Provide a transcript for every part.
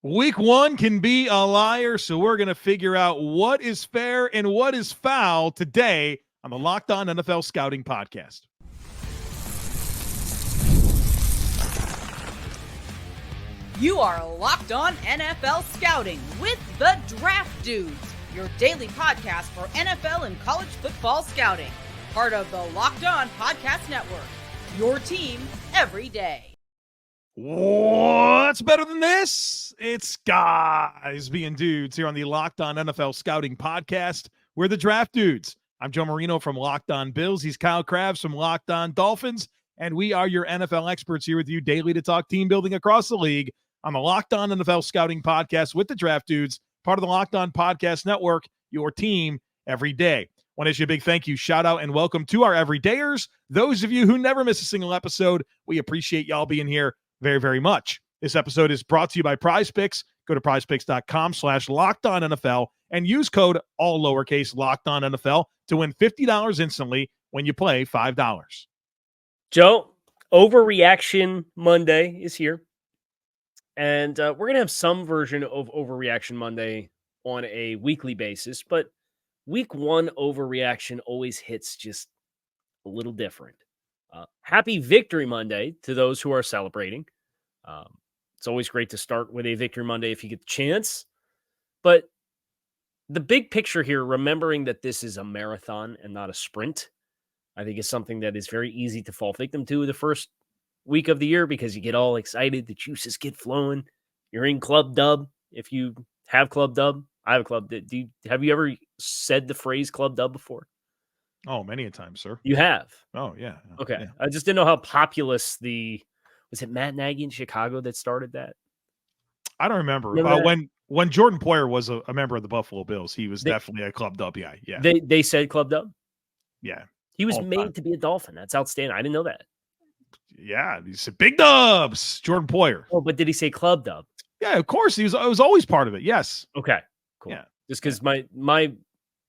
Week one can be a liar, so we're going to figure out what is fair and what is foul today on the Locked On NFL Scouting Podcast. You are Locked On NFL Scouting with the Draft Dudes, your daily podcast for NFL and college football scouting. Part of the Locked On Podcast Network, your team every day. What's better than this? It's guys being dudes here on the Locked On NFL Scouting Podcast. We're the Draft Dudes. I'm Joe Marino from Locked On Bills. He's Kyle Crabbs from Locked On Dolphins. And we are your NFL experts here with you daily to talk team building across the league on the Locked On NFL Scouting Podcast with the Draft Dudes, part of the Locked On Podcast Network, your team every day. Want to issue a big thank you, shout out, and welcome to our everydayers. Those of you who never miss a single episode, we appreciate y'all being here very, very much. This episode is brought to you by PrizePicks. Go to prizepicks.com/LockedOnNFL and use code all lowercase LockedOnNFL to win $50 instantly when you play $5. Joe, Overreaction Monday is here. And we're going to have some version of Overreaction Monday on a weekly basis, but week one overreaction always hits just a little different. Happy Victory Monday to those who are celebrating. It's always great to start with a Victory Monday if you get the chance. But the big picture here, remembering that this is a marathon and not a sprint, I think is something that is very easy to fall victim to the first week of the year because you get all excited, the juices get flowing. You're in Club Dub. If you have Club Dub, I have a Club Dub. Have you ever said the phrase Club Dub before? Oh, many a time, sir. You have? Oh, yeah. Okay. Yeah. I just didn't know how populous was it Matt Nagy in Chicago that started that? I don't remember. When Jordan Poyer was a member of the Buffalo Bills, he was definitely a Club Dub guy. Yeah. They said Club Dub? Yeah. He was made to be a Dolphin. That's outstanding. I didn't know that. Yeah. He said big dubs, Jordan Poyer. Oh, but did he say Club Dub? Yeah, of course. It was always part of it. Yes. Okay. Cool. Yeah. Just because my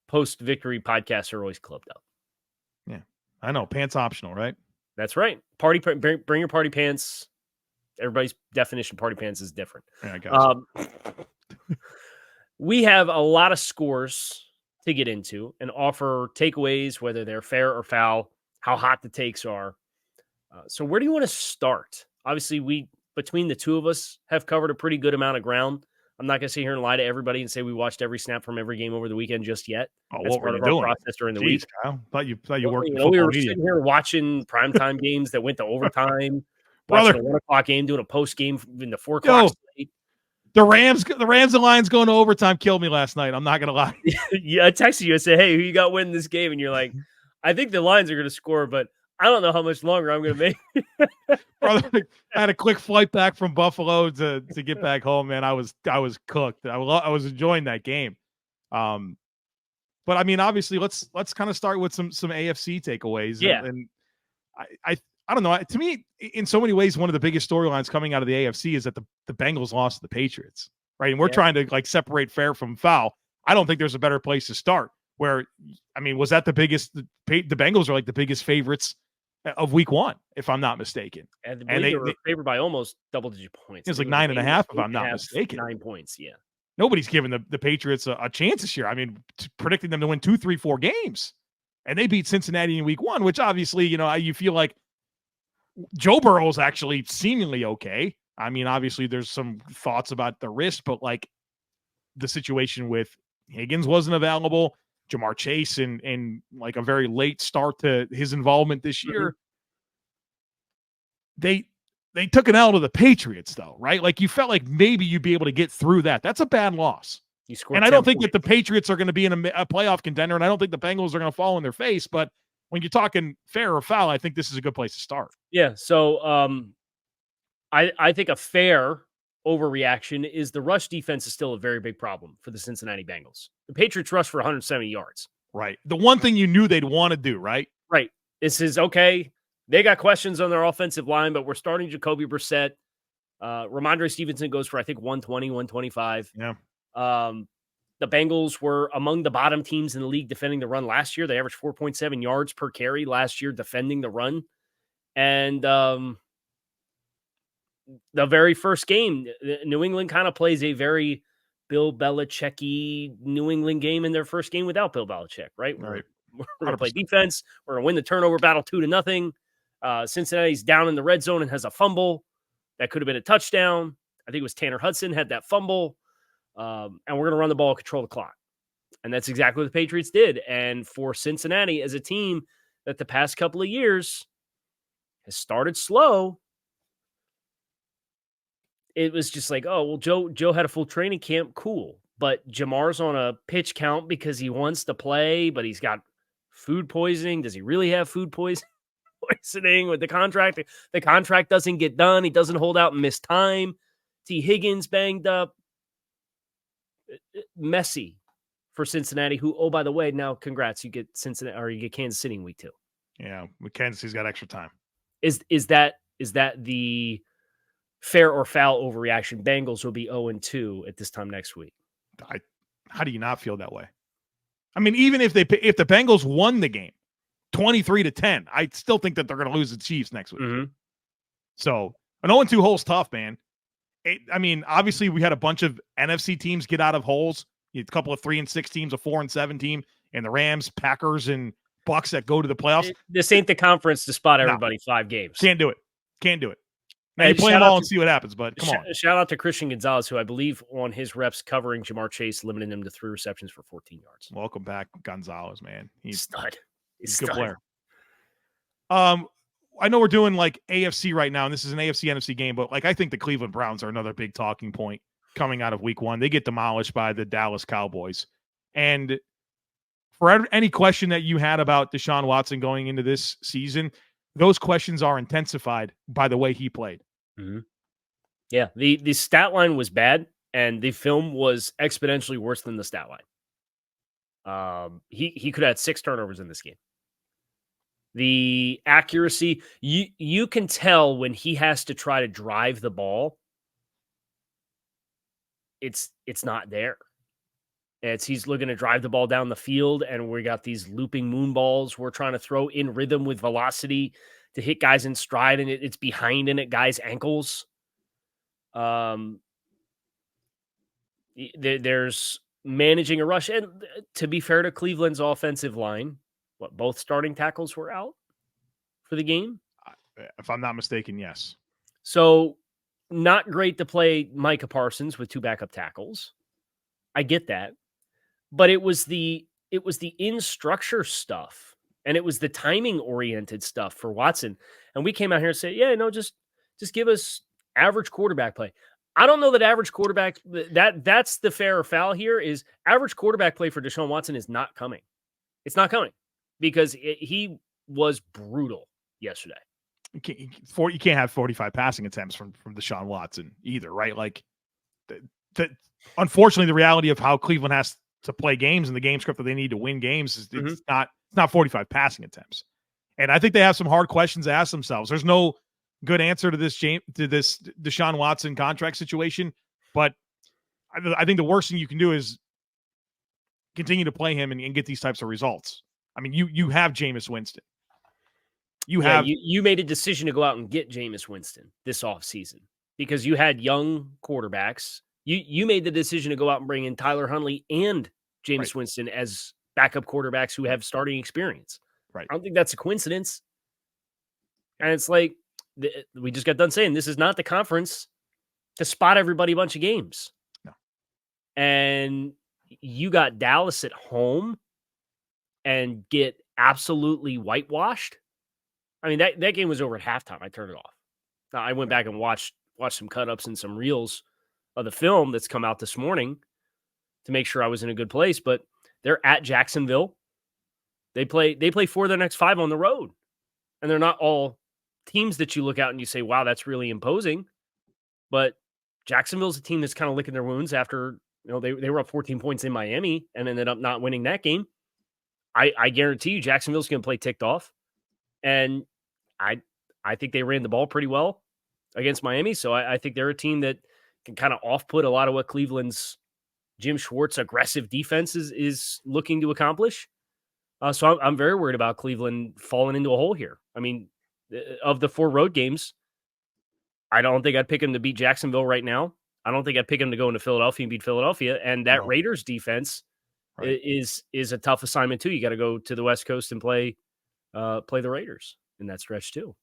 post-victory podcasts are always Club Dub. Yeah. I know. Pants optional, right? That's right. Bring your party pants. Everybody's definition of party pants is different. Yeah, I got you. We have a lot of scores to get into and offer takeaways, whether they're fair or foul, how hot the takes are. So where do you want to start? Obviously, between the two of us, have covered a pretty good amount of ground. I'm not going to sit here and lie to everybody and say we watched every snap from every game over the weekend just yet. Oh, that's what part were of you our doing? process during the Jeez, week. Kyle. Thought you worked. We were sitting here watching primetime games that went to overtime. Brother, watching a 1 o'clock game, doing a post game in the 4 o'clock slate. The Rams and Lions going to overtime killed me last night. I'm not going to lie. Yeah, I texted you and said, "Hey, who you got winning this game?" And you're like, "I think the Lions are going to score, but I don't know how much longer I'm going to make." Brother, I had a quick flight back from Buffalo to get back home, man. I was cooked. I was enjoying that game. But I mean, obviously, let's kind of start with some AFC takeaways. Yeah, and I don't know. To me, in so many ways, one of the biggest storylines coming out of the AFC is that the Bengals lost to the Patriots, right? And we're trying to separate fair from foul. I don't think there's a better place to start. Where, I mean, was that the biggest? The Bengals are the biggest favorites of week one, if I'm not mistaken. And they were favored by almost double-digit points. It was 9.5, if I'm not mistaken. 9 points, yeah. Nobody's given the Patriots a chance this year. I mean, predicting them to win 2, 3, 4 games. And they beat Cincinnati in week one, which obviously, you feel like Joe Burrow is actually seemingly okay. I mean, obviously there's some thoughts about the wrist, but the situation with Higgins wasn't available. Jamar Chase and a very late start to his involvement this year. Mm-hmm. They took an L to the Patriots though, right? You felt like maybe you'd be able to get through that. That's a bad loss. And I don't think that the Patriots are going to be in a playoff contender, and I don't think the Bengals are going to fall in their face, but when you're talking fair or foul, I think this is a good place to start. Yeah. So I think a fair overreaction is the rush defense is still a very big problem for the Cincinnati Bengals. The Patriots rushed for 170 yards. Right. The one thing you knew they'd want to do, right? Right. This is okay. They got questions on their offensive line, but we're starting Jacoby Brissett. Ramondre Stevenson goes for, I think, 120, 125. Yeah. The Bengals were among the bottom teams in the league defending the run last year. They averaged 4.7 yards per carry last year defending the run. And the very first game, New England kind of plays a very Bill Belichick-y New England game in their first game without Bill Belichick, right? Right. We're going to play defense. We're going to win the turnover battle 2-0. Cincinnati's down in the red zone and has a fumble. That could have been a touchdown. I think it was Tanner Hudson had that fumble. And we're going to run the ball and control the clock. And that's exactly what the Patriots did. And for Cincinnati as a team that the past couple of years has started slow, it was just like, oh, well, Joe had a full training camp. Cool. But Jamar's on a pitch count because he wants to play, but he's got food poisoning. Does he really have food poisoning with the contract? The contract doesn't get done. He doesn't hold out and miss time. T. Higgins banged up. Messy for Cincinnati, who, oh, by the way, now congrats, you get Cincinnati or you get Kansas City in week 2. Yeah, Kansas City's got extra time. Is that the fair or foul overreaction? Bengals will be 0-2 at this time next week. How do you not feel that way? I mean, even if the Bengals won the game 23-10, I still think that they're going to lose the Chiefs next week. Mm-hmm. So an 0-2 hole's tough, man. I mean, obviously we had a bunch of NFC teams get out of holes. A couple of 3-6 teams, a 4-7 team, and the Rams, Packers, and Bucks that go to the playoffs. This ain't the conference to spot everybody 5 games. Can't do it. Now, you play them all and see what happens, but come on. Shout out to Christian Gonzalez, who I believe on his reps covering Jamar Chase, limiting him to 3 receptions for 14 yards. Welcome back, Gonzalez, man. He's stud. He's a good player. I know we're doing like AFC right now, and this is an AFC NFC game, but like I think the Cleveland Browns are another big talking point coming out of week 1. They get demolished by the Dallas Cowboys. And for any question that you had about Deshaun Watson going into this season, those questions are intensified by the way he played. Mm-hmm. Yeah, the stat line was bad, and the film was exponentially worse than the stat line. He could have had 6 turnovers in this game. The accuracy, you can tell when he has to try to drive the ball, it's not there. He's looking to drive the ball down the field, and we got these looping moon balls we're trying to throw in rhythm with velocity to hit guys in stride, and it's behind and at guys' ankles. There's managing a rush, and to be fair to Cleveland's offensive line, both starting tackles were out for the game? If I'm not mistaken, yes. So not great to play Micah Parsons with 2 backup tackles. I get that. But it was the in structure stuff, and it was the timing oriented stuff for Watson. And we came out here and said, yeah, no, just give us average quarterback play. I don't know that average quarterback, that's the fair or foul here, is average quarterback play for Deshaun Watson is not coming. It's not coming because he was brutal yesterday. You can't have 45 passing attempts from Deshaun Watson either, right? Like, unfortunately, the reality of how Cleveland has to play games and the game script that they need to win games is it's not 45 passing attempts. And I think they have some hard questions to ask themselves. There's no good answer to this Deshaun Watson contract situation, but I think the worst thing you can do is continue to play him and get these types of results. I mean, you have Jameis Winston. You made a decision to go out and get Jameis Winston this offseason because you had young quarterbacks. You made the decision to go out and bring in Tyler Huntley and Jameis Winston as backup quarterbacks who have starting experience. Right. I don't think that's a coincidence. And it's like, we just got done saying this is not the conference to spot everybody a bunch of games. No. And you got Dallas at home and get absolutely whitewashed. I mean, that game was over at halftime. I turned it off. Now, I went back and watched some cut-ups and some reels of the film that's come out this morning to make sure I was in a good place. But they're at Jacksonville. They play 4 of their next 5 on the road. And they're not all teams that you look out and you say, wow, that's really imposing. But Jacksonville's a team that's kind of licking their wounds after, they were up 14 points in Miami and ended up not winning that game. I guarantee you Jacksonville's going to play ticked off. And I think they ran the ball pretty well against Miami. So I think they're a team that can kind of off-put a lot of what Cleveland's Jim Schwartz aggressive defense is looking to accomplish. So I'm very worried about Cleveland falling into a hole here. I mean, of the 4 road games, I don't think I'd pick him to beat Jacksonville right now. I don't think I'd pick him to go into Philadelphia and beat Philadelphia. And that Raiders defense is a tough assignment too. You got to go to the West Coast and play the Raiders in that stretch too.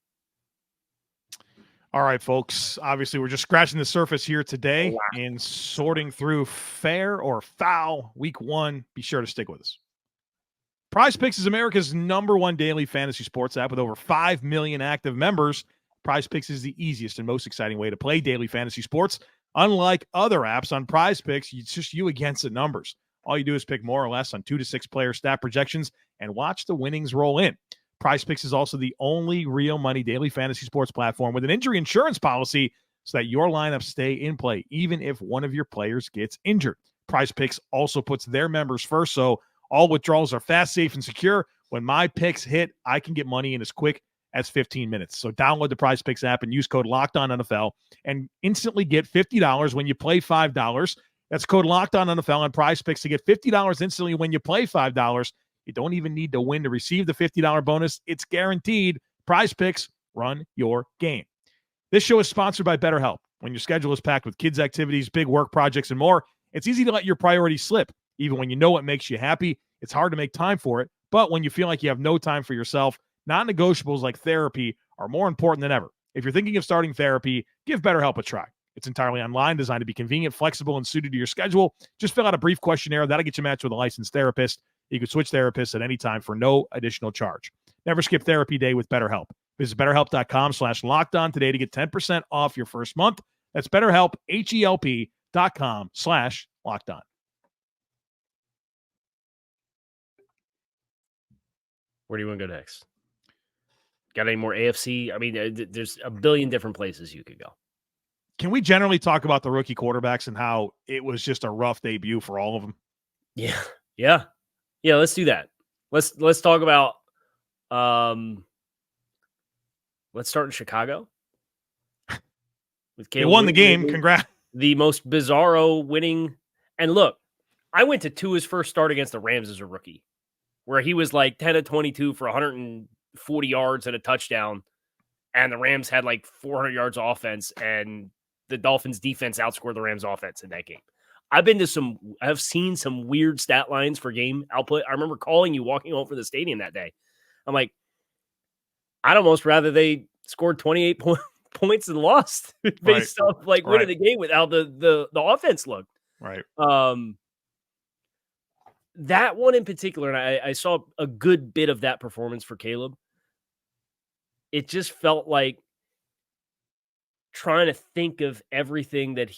All right, folks. Obviously, we're just scratching the surface here today and sorting through fair or foul week 1. Be sure to stick with us. PrizePicks is America's #1 daily fantasy sports app with over 5 million active members. PrizePicks is the easiest and most exciting way to play daily fantasy sports. Unlike other apps on PrizePicks, it's just you against the numbers. All you do is pick more or less on 2 to 6 player stat projections and watch the winnings roll in. PrizePicks is also the only real money daily fantasy sports platform with an injury insurance policy so that your lineups stay in play, even if one of your players gets injured. PrizePicks also puts their members first, so all withdrawals are fast, safe, and secure. When my picks hit, I can get money in as quick as 15 minutes. So download the PrizePicks app and use code LOCKEDONNFL and instantly get $50 when you play $5. That's code LOCKEDONNFL on PrizePicks to get $50 instantly when you play $5. You don't even need to win to receive the $50 bonus. It's guaranteed. PrizePicks, run your game. This show is sponsored by BetterHelp. When your schedule is packed with kids' activities, big work projects, and more, it's easy to let your priorities slip. Even when you know what makes you happy, it's hard to make time for it. But when you feel like you have no time for yourself, non-negotiables like therapy are more important than ever. If you're thinking of starting therapy, give BetterHelp a try. It's entirely online, designed to be convenient, flexible, and suited to your schedule. Just fill out a brief questionnaire. That'll get you matched with a licensed therapist. You can switch therapists at any time for no additional charge. Never skip therapy day with BetterHelp. Visit BetterHelp.com/LockedOn today to get 10% off your first month. That's BetterHelp, HELP.com/LockedOn. Where do you want to go next? Got any more AFC? I mean, there's a billion different places you could go. Can we generally talk about the rookie quarterbacks and how it was just a rough debut for all of them? Yeah. Let's do that. Let's talk about. Let's start in Chicago. With Caleb, they won the game. Congrats. The most bizarro winning. And look, I went to Tua's first start against the Rams as a rookie, where he was like 10 of 22 for 140 yards and a touchdown, and the Rams had like 400 yards of offense, and the Dolphins defense outscored the Rams offense in that game. I've seen some weird stat lines for game output. I remember calling you walking home from the stadium that day. I'm like, I'd almost rather they scored 28 points and lost based off like winning the game with how the offense looked. Right. That one in particular, and I saw a good bit of that performance for Caleb. It just felt like trying to think of everything that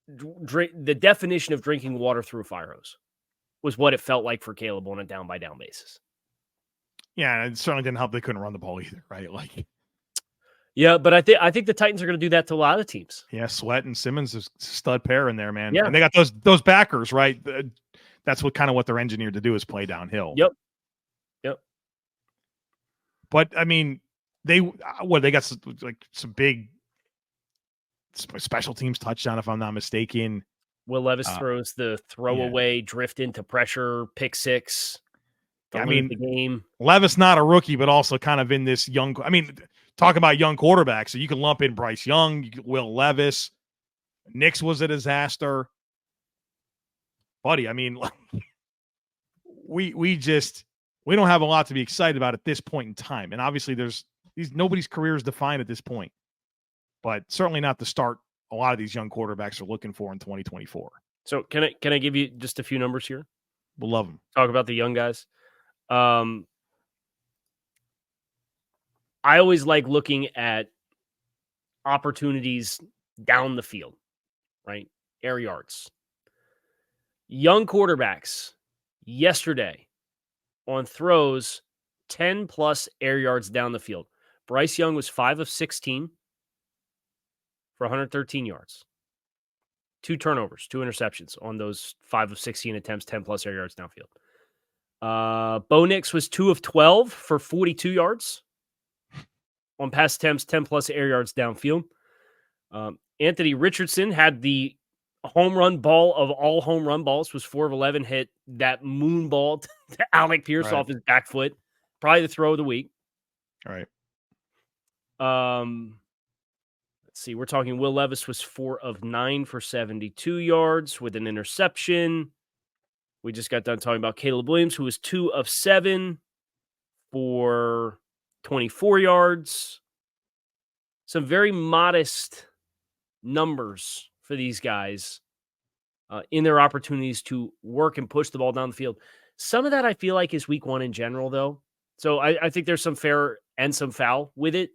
the definition of drinking water through a fire hose was what it felt like for Caleb on a down-by-down basis. Yeah, and it certainly didn't help they couldn't run the ball either, right? Like, yeah, but I think the Titans are going to do that to a lot of teams. Yeah, Sweat and Simmons is a stud pair in there, man. Yeah. And they got those backers, right? That's what they're engineered to do is play downhill. Yep. But I mean, they got some big special teams touchdown, if I'm not mistaken. Will Levis throws the throwaway, drift into pressure, pick six. I mean, the game. Levis not a rookie, but also kind of in this young. I mean, talk about young quarterbacks. So you can lump in Bryce Young, Will Levis. Nix was a disaster, buddy. I mean, we don't have a lot to be excited about at this point in time, and obviously nobody's career is defined at this point, but certainly not the start a lot of these young quarterbacks are looking for in 2024. So can I give you just a few numbers here? We'll love them. Talk about the young guys. I always like looking at opportunities down the field, right? Air yards. Young quarterbacks yesterday on throws 10 plus air yards down the field. Bryce Young was 5 of 16 for 113 yards. 2 turnovers, 2 interceptions on those 5 of 16 attempts, 10 plus air yards downfield. Bo Nix was 2 of 12 for 42 yards on pass attempts, 10 plus air yards downfield. Anthony Richardson had the home run ball of all home run balls, was 4 of 11, hit that moon ball to Alec Pierce off his back foot. Probably the throw of the week. All right. see, we're talking Will Levis was 4 of 9 for 72 yards with an interception. We just got done talking about Caleb Williams, who was 2 of 7 for 24 yards. Some very modest numbers for these guys in their opportunities to work and push the ball down the field. Some of that I feel like is week 1 in general, though. So I think there's some fair and some foul with it,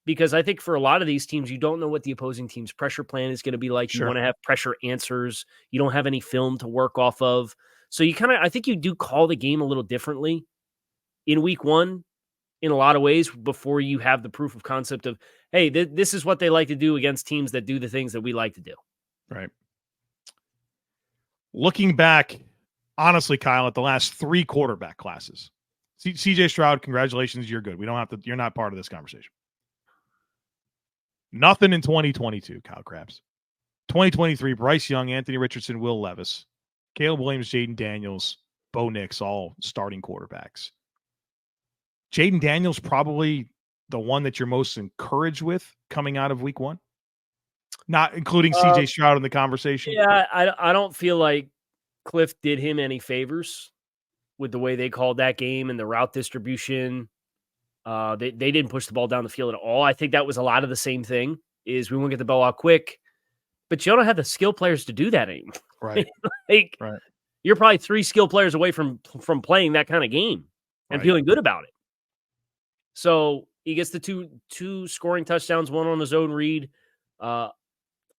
because I think for a lot of these teams, you don't know what the opposing team's pressure plan is going to be like. Sure. You want to have pressure answers. You don't have any film to work off of. So I think you do call the game a little differently in week 1 in a lot of ways before you have the proof of concept of, hey, this is what they like to do against teams that do the things that we like to do. Right. Looking back, honestly, Kyle, at the last 3 quarterback classes, CJ Stroud, congratulations, you're good. You're not part of this conversation. Nothing in 2022, Kyle Crabbs. 2023, Bryce Young, Anthony Richardson, Will Levis, Caleb Williams, Jayden Daniels, Bo Nix, all starting quarterbacks. Jayden Daniels probably the one that you're most encouraged with coming out of week 1, not including CJ Stroud in the conversation. Yeah, I don't feel like Cliff did him any favors with the way they called that game and the route distribution. They didn't push the ball down the field at all. I think that was a lot of the same thing, is we won't get the ball out quick, but you don't have the skill players to do that anymore. Right. Right. You're probably 3 skill players away from playing that kind of game and feeling good about it. So he gets the two scoring touchdowns, one on his own read. I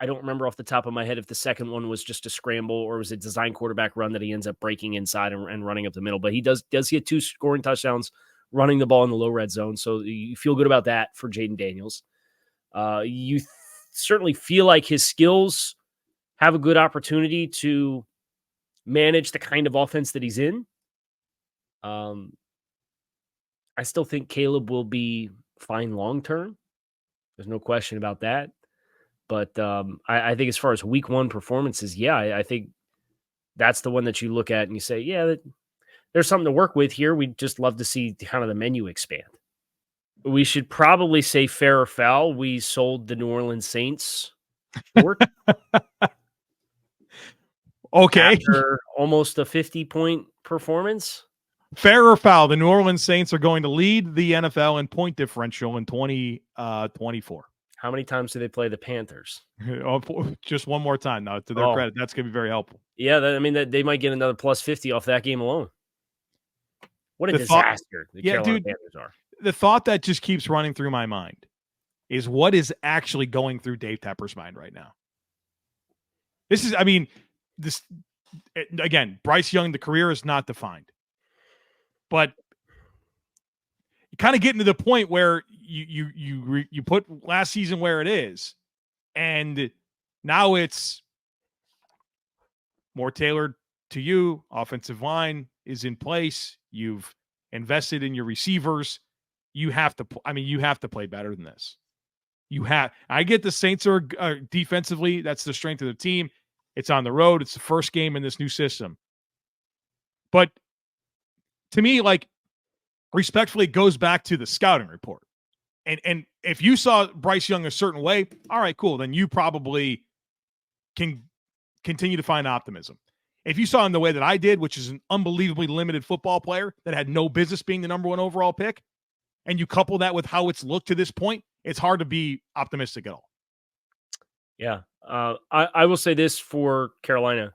don't remember off the top of my head if the second one was just a scramble or was a design quarterback run that he ends up breaking inside and running up the middle. But he does get 2 scoring touchdowns running the ball in the low red zone. So you feel good about that for Jayden Daniels. You certainly feel like his skills have a good opportunity to manage the kind of offense that he's in. I still think Caleb will be fine long-term. There's no question about that. But I think as far as week 1 performances, I think that's the one that you look at and you say, yeah, there's something to work with here. We'd just love to see kind of the menu expand. We should probably say fair or foul. We sold the New Orleans Saints short. Okay. After almost a 50-point performance. Fair or foul, the New Orleans Saints are going to lead the NFL in point differential in 2024. How many times do they play the Panthers? Just one more time. Now, to their credit, that's going to be very helpful. Yeah, they might get another plus 50 off that game alone. What a disaster the Carolina Panthers are. The thought that just keeps running through my mind is what is actually going through Dave Tepper's mind right now. Again, Bryce Young, the career is not defined. But you kind of get into the point where you put last season where it is, and now it's more tailored to you. Offensive line is in place. You've invested in your receivers. You have to play better than this. I get the Saints are defensively. That's the strength of the team. It's on the road. It's the first game in this new system. But to me, respectfully, it goes back to the scouting report. And if you saw Bryce Young a certain way, all right, cool. Then you probably can continue to find optimism. If you saw him the way that I did, which is an unbelievably limited football player that had no business being the number 1 overall pick, and you couple that with how it's looked to this point, it's hard to be optimistic at all. Yeah. I will say this for Carolina.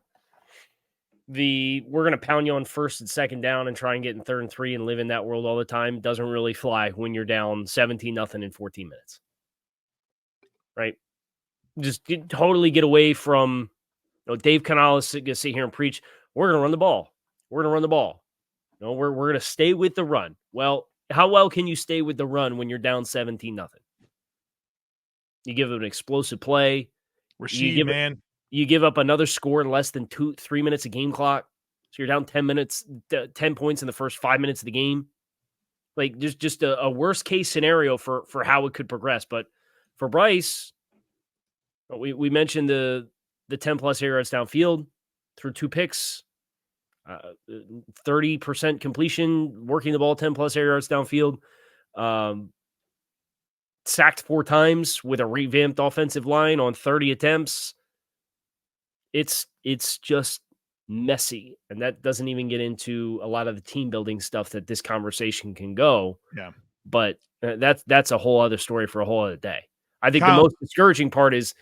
We're going to pound you on first and second down and try and get in 3rd and 3 and live in that world all the time doesn't really fly when you're down 17-0 in 14 minutes. Right? Just totally get away from, Dave Canales is going to sit here and preach, we're going to run the ball. We're going to run the ball. No, we're going to stay with the run. Well, how well can you stay with the run when you're down 17-0? You give them an explosive play. You give up another score in less than 2-3 minutes of game clock. So you're down 10 points in the first 5 minutes of the game. There's just a worst case scenario for how it could progress. But for Bryce, we mentioned the 10 plus air yards downfield through 2 picks, 30% completion, working the ball 10 plus air yards downfield. sacked 4 times with a revamped offensive line on 30 attempts. It's just messy. And that doesn't even get into a lot of the team building stuff that this conversation can go. Yeah. But that's a whole other story for a whole other day. I think Kyle, the most discouraging part is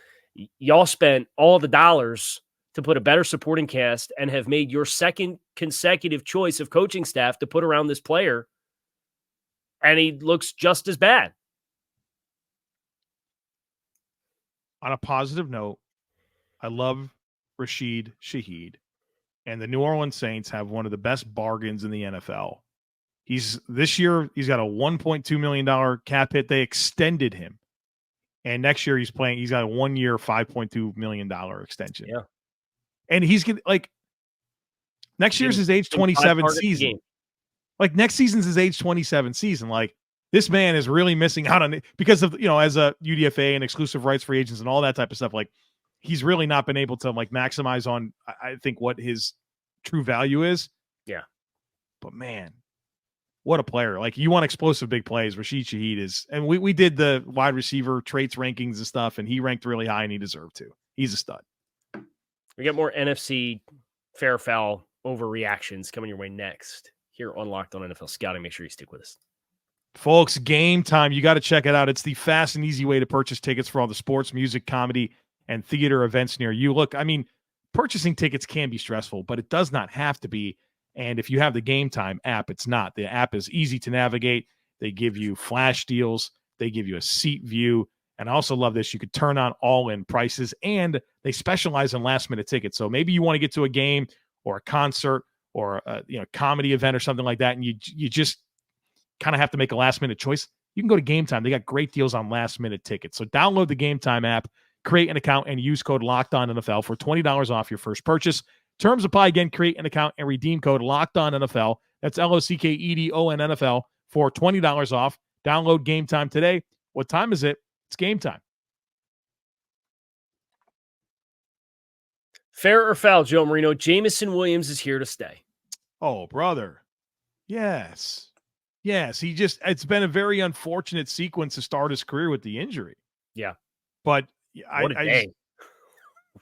y'all spent all the dollars to put a better supporting cast and have made your second consecutive choice of coaching staff to put around this player, and he looks just as bad. On a positive note, I love Rashid Shaheed, and the New Orleans Saints have one of the best bargains in the NFL. This year he's got a $1.2 million cap hit. They extended him, and next year he's got a 1 year, $5.2 million extension. Yeah, and he's gonna next year's his age 27 season. Like next season's his age 27 season. Like this man is really missing out on it because of as a UDFA and exclusive rights free agents and all that type of stuff. Like he's really not been able to maximize on I think what his true value is. Yeah, but man, what a player. Like you want explosive big plays. Rashid Shaheed is, and we did the wide receiver traits rankings and stuff, and he ranked really high and he deserved to. He's a stud. We get more NFC fair foul overreactions coming your way next here on Locked On NFL Scouting. Make sure you stick with us. Folks, Game Time. You got to check it out. It's the fast and easy way to purchase tickets for all the sports, music, comedy, and theater events near you. Look, I mean, purchasing tickets can be stressful, but it does not have to be. And if you have the Game Time app, it's not. The app is easy to navigate. They give you flash deals. They give you a seat view. And I also love this. You could turn on all-in prices, and they specialize in last-minute tickets. So maybe you want to get to a game or a concert or a comedy event or something like that, and you just kind of have to make a last-minute choice. You can go to Game Time. They got great deals on last-minute tickets. So download the Game Time app, create an account, and use code LOCKEDONNFL for $20 off your first purchase. Terms apply. Again, create an account and redeem code LOCKEDONNFL. That's LOCKEDONNFL for $20 off. Download Game Time today. What time is it? It's game time. Fair or foul, Joe Marino, Jameson Williams is here to stay. Oh, brother. Yes. It's been a very unfortunate sequence to start his career with the injury. Yeah. But what a day.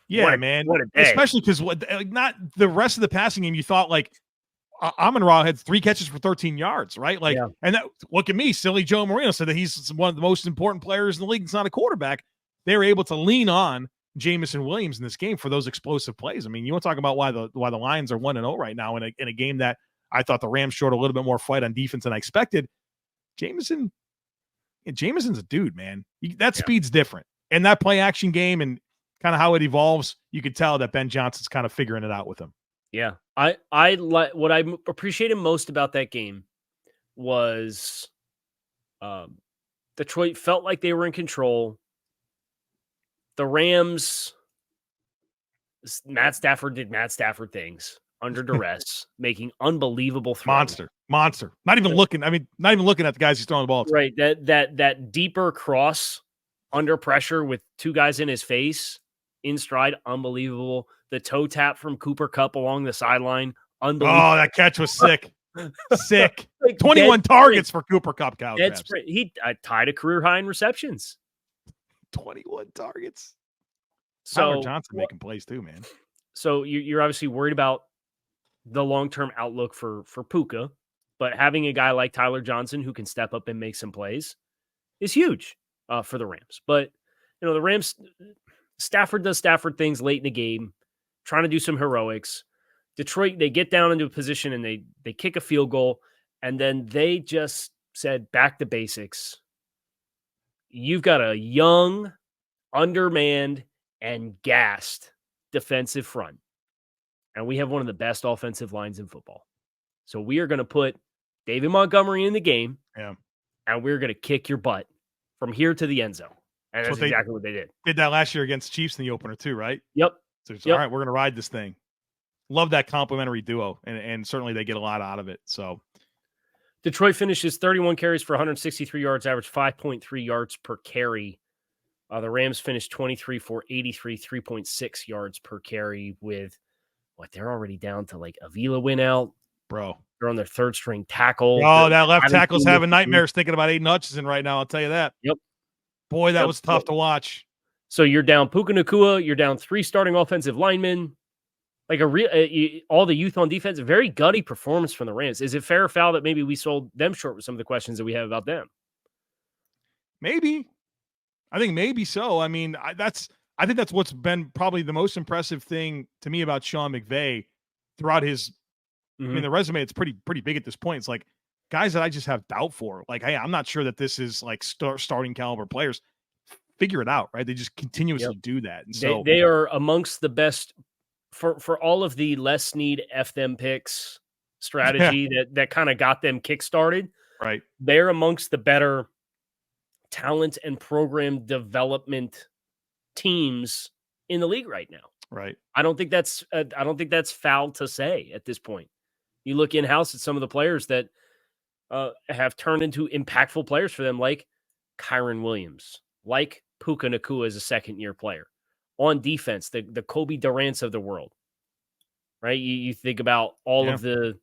Man. What a day. Especially because not the rest of the passing game, you thought Amon-Ra had 3 catches for 13 yards, right? And that, look at me, silly Joe Marino said that he's one of the most important players in the league. It's not a quarterback. They were able to lean on Jameson Williams in this game for those explosive plays. I mean, you want to talk about why the Lions are 1-0 right now in a game that I thought the Rams showed a little bit more fight on defense than I expected. Jameson's a dude, man. That speed's different. And that play action game and kind of how it evolves, you could tell that Ben Johnson's kind of figuring it out with him. Yeah, I like what I appreciated most about that game was Detroit felt like they were in control. The Rams, Matt Stafford did Matt Stafford things under duress, making unbelievable throws. Monster. Not even looking at the guys he's throwing the ball to. Right, that deeper cross under pressure with 2 guys in his face, in stride, unbelievable. The toe tap from Cooper Kupp along the sideline, unbelievable. Oh, that catch was sick. Sick. 21 targets for Cooper Kupp. He tied a career high in receptions. 21 targets. So Tyler Johnson making plays too, man. So you're obviously worried about the long-term outlook for Puka, but having a guy like Tyler Johnson who can step up and make some plays is huge for the Rams. But the Rams, Stafford does Stafford things late in the game, trying to do some heroics. Detroit, they get down into a position and they kick a field goal, and then they just said, back to basics. You've got a young, undermanned, and gassed defensive front. And we have one of the best offensive lines in football. So we are going to put David Montgomery in the game, and we're going to kick your butt from here to the end zone. And that's exactly what they did. Did that last year against Chiefs in the opener too, right? Yep. So all right, we're going to ride this thing. Love that complimentary duo, and certainly they get a lot out of it. So Detroit finishes 31 carries for 163 yards, average 5.3 yards per carry. The Rams finished 23 for 83, 3.6 yards per carry with they're already down to Avila went out. Bro. They're on their 3rd string tackle. Oh, that left tackle's having nightmares thinking about Aiden Hutchinson right now. I'll tell you that. Yep. Boy, that was tough to watch. So you're down Puka Nacua, you're down 3 starting offensive linemen, like all the youth on defense. A very gutty performance from the Rams. Is it fair or foul that maybe we sold them short with some of the questions that we have about them? Maybe. I think maybe so. I mean, I think that's what's been probably the most impressive thing to me about Sean McVay throughout his. I mean, the resume, it's pretty big at this point. It's like guys that I just have doubt for. Like, hey, I'm not sure that this is like starting caliber players. Figure it out, right? They just continuously do that. And so they are amongst the best for all of the less need F them picks strategy that kind of got them kickstarted. Right. They're amongst the better talent and program development teams in the league right now. Right. I don't think that's foul to say at this point. You look in-house at some of the players that have turned into impactful players for them, like Kyron Williams, like Puka Nacua as a second-year player. On defense, the Kobe Durant's of the world, right? You think about all of the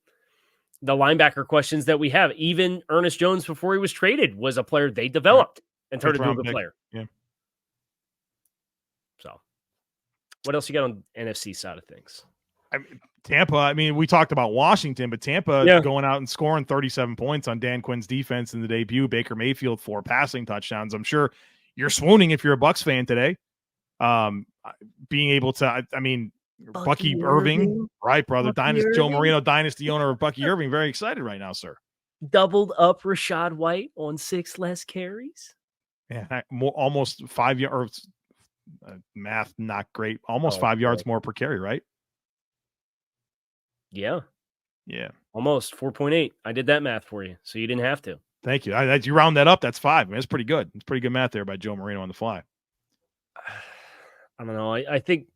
linebacker questions that we have. Even Ernest Jones, before he was traded, was a player they developed and turned into a good player. Yeah. So, what else you got on NFC side of things? Tampa, I mean, we talked about Washington, but Tampa going out and scoring 37 points on Dan Quinn's defense in the debut. Baker Mayfield 4 passing touchdowns. I'm sure you're swooning if you're a Bucs fan today. Being able to, I mean, Bucky Irving, right, brother? Dynasty Joe Marino, dynasty owner of Bucky Irving. Very excited right now, sir. Doubled up Rachaad White on 6 less carries. Yeah, almost 5 yards. Math not great. Almost 5 yards more per carry, right? Yeah. Almost 4.8. I did that math for you, so you didn't have to. Thank you. You round that up, that's 5. I mean, that's pretty good. It's pretty good math there by Joe Marino on the fly. I don't know. I think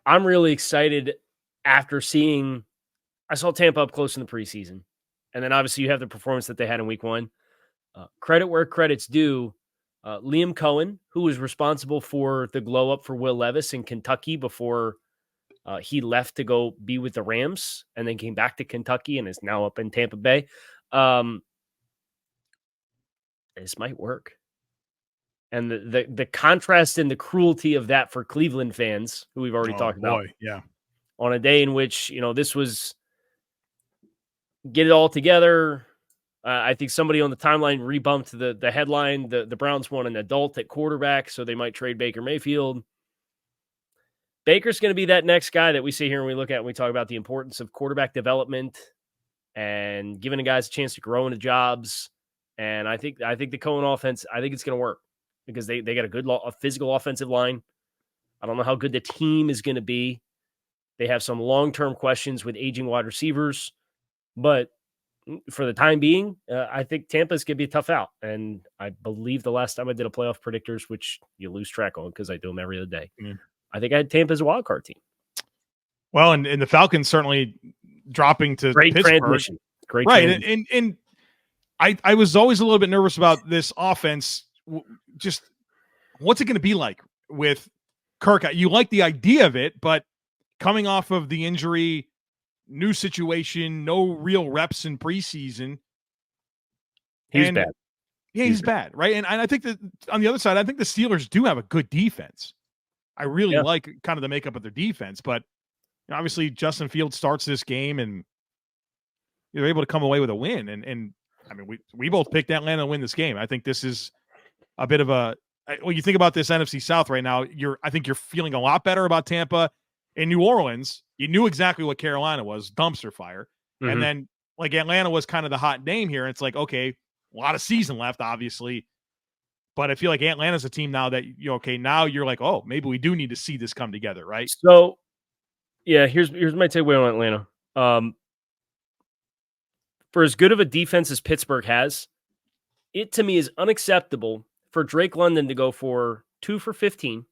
I'm really excited after seeing. I saw Tampa up close in the preseason, and then obviously you have the performance that they had in Week 1. Credit where credit's due. Liam Cohen, who was responsible for the glow up for Will Levis in Kentucky before he left to go be with the Rams and then came back to Kentucky and is now up in Tampa Bay. This might work. And the contrast and the cruelty of that for Cleveland fans, who we've already talked about. Yeah. On a day in which, this was get it all together. I think somebody on the timeline rebumped the headline. The Browns want an adult at quarterback, so they might trade Baker Mayfield. Baker's going to be that next guy that we see here and we look at when we talk about the importance of quarterback development and giving the guys a chance to grow into jobs. And I think the Cohen offense, I think it's going to work because they got a physical offensive line. I don't know how good the team is going to be. They have some long-term questions with aging wide receivers, but for the time being, I think Tampa's going to be a tough out. And I believe the last time I did a playoff predictors, which you lose track on because I do them every other day, I think I had Tampa as a wild card team. Well, and the Falcons certainly dropping to Great Pittsburgh. Transmission. Great right. transmission. And I was always a little bit nervous about this offense. Just what's it going to be like with Kirk? You like the idea of it, but coming off of the injury, new situation, no real reps in preseason. He's bad. Yeah, he's bad, right? And I think that on the other side, I think the Steelers do have a good defense. I really like kind of the makeup of their defense, but obviously Justin Fields starts this game and they're able to come away with a win. And I mean, we both picked Atlanta to win this game. I think this is a bit of when you think about this NFC South right now, I think you're feeling a lot better about Tampa. In New Orleans, you knew exactly what Carolina was, dumpster fire. Mm-hmm. And then like Atlanta was kind of the hot name here. It's like, okay, a lot of season left, obviously. But I feel like Atlanta's a team now that now you're like, oh, maybe we do need to see this come together, right? So, yeah, here's my takeaway on Atlanta. For as good of a defense as Pittsburgh has, it to me is unacceptable for Drake London to go for 2 for 15,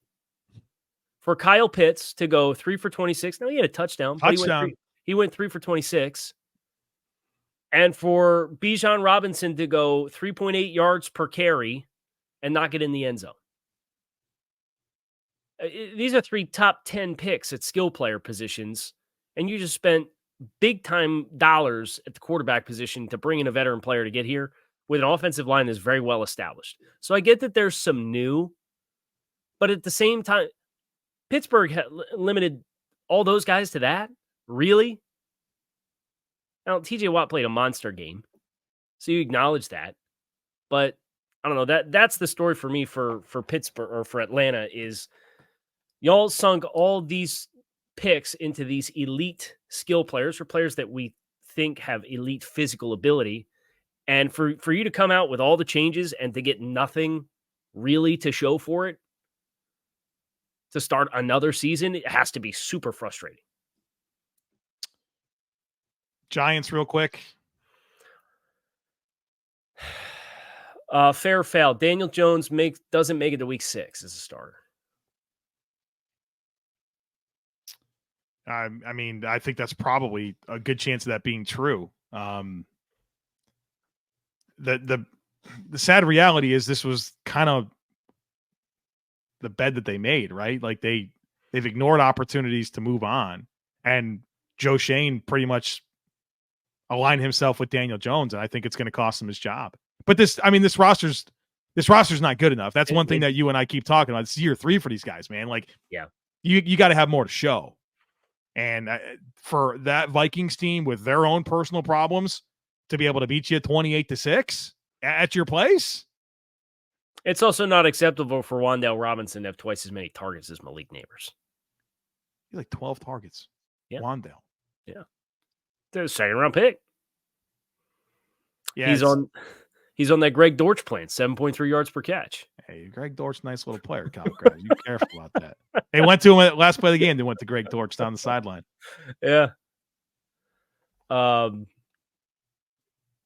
for Kyle Pitts to go 3 for 26. Now he had a touchdown. But he went 3 for 26. And for Bijan Robinson to go 3.8 yards per carry and not get in the end zone. These are 3 top 10 picks at skill player positions, and you just spent big-time dollars at the quarterback position to bring in a veteran player to get here with an offensive line that's very well established. So I get that there's some new, but at the same time, Pittsburgh limited all those guys to that? Really? Now, TJ Watt played a monster game, so you acknowledge that. But I don't know. That's the story for me for Pittsburgh or for Atlanta is y'all sunk all these picks into these elite skill players or players that we think have elite physical ability. And for you to come out with all the changes and to get nothing really to show for it to start another season, it has to be super frustrating. Giants real quick. Fair or foul. Daniel Jones doesn't make it to week 6 as a starter. I mean, I think that's probably a good chance of that being true. The sad reality is this was kind of the bed that they made, right? Like they've ignored opportunities to move on, and Joe Shane pretty much aligned himself with Daniel Jones, and I think it's going to cost him his job. But this roster's not good enough. That's one thing that you and I keep talking about. It's year 3 for these guys, man. Like, yeah, you got to have more to show. And for that Vikings team with their own personal problems to be able to beat you 28-6 at your place. It's also not acceptable for Wan'Dale Robinson to have twice as many targets as Malik Neighbors. He's like 12 targets. Yeah. Wan'Dale. Yeah. They're a 2nd-round pick. Yeah. He's on that Greg Dortch plan, 7.3 yards per catch. Hey, Greg Dortch, nice little player, Kyle Crabbs. You careful about that. They went to him at last play of the game. They went to Greg Dortch down the sideline. Yeah.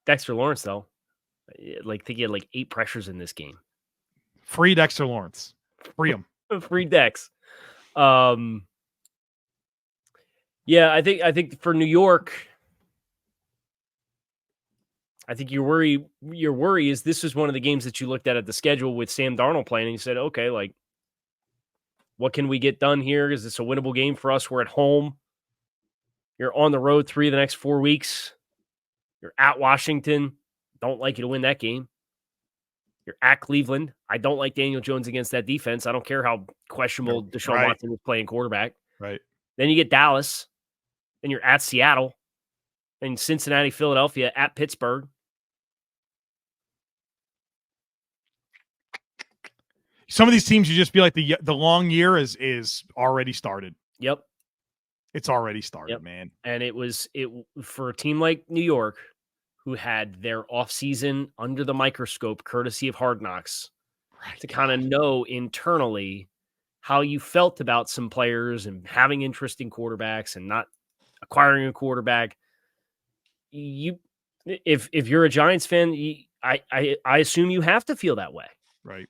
Dexter Lawrence, though, I think he had 8 pressures in this game. Free Dexter Lawrence. Free him. Free Dex. Yeah, I think for New York, I think your worry is this is one of the games that you looked at the schedule with Sam Darnold playing, and you said, okay, what can we get done here? Is this a winnable game for us? We're at home. You're on the road 3 of the next 4 weeks. You're at Washington. Don't like you to win that game. You're at Cleveland. I don't like Daniel Jones against that defense. I don't care how questionable Deshaun Watson was playing quarterback. Right. Then you get Dallas. Then you're at Seattle. Then Cincinnati, Philadelphia, at Pittsburgh. Some of these teams, you just feel like the long year is already started. Yep. It's already started, man. And it for a team like New York, who had their offseason under the microscope, courtesy of Hard Knocks, to kind of know internally how you felt about some players and having interesting quarterbacks and not acquiring a quarterback. If you're a Giants fan, I assume you have to feel that way. Right.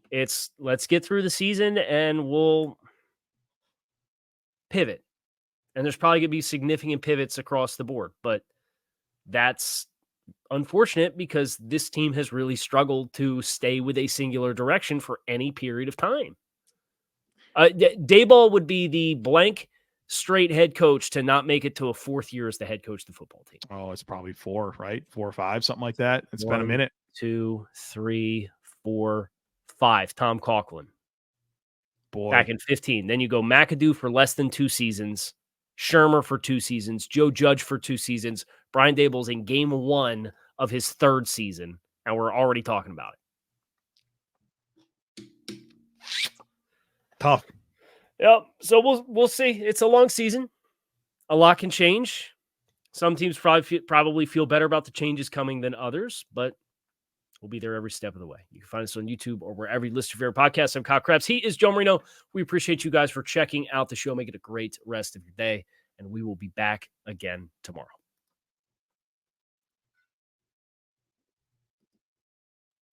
It's let's get through the season and we'll pivot. And there's probably going to be significant pivots across the board, but that's unfortunate because this team has really struggled to stay with a singular direction for any period of time. Daboll would be the blank straight head coach to not make it to a 4th year as the head coach of the football team. Oh, it's probably 4, right? 4 or 5, something like that. It's been a minute. 2, 3, 4, 5. Tom Coughlin. Boy. Back in 15. Then you go McAdoo for less than 2 seasons. Shermer for 2 seasons. Joe Judge for 2 seasons. Brian Daboll's in game 1 of his 3rd season. And we're already talking about it. Tough. Yep. So we'll see. It's a long season. A lot can change. Some teams probably feel better about the changes coming than others, but we'll be there every step of the way. You can find us on YouTube or wherever you listen to your podcast. I'm Kyle Crabbs. He is Joe Marino. We appreciate you guys for checking out the show. Make it a great rest of your day, and we will be back again tomorrow.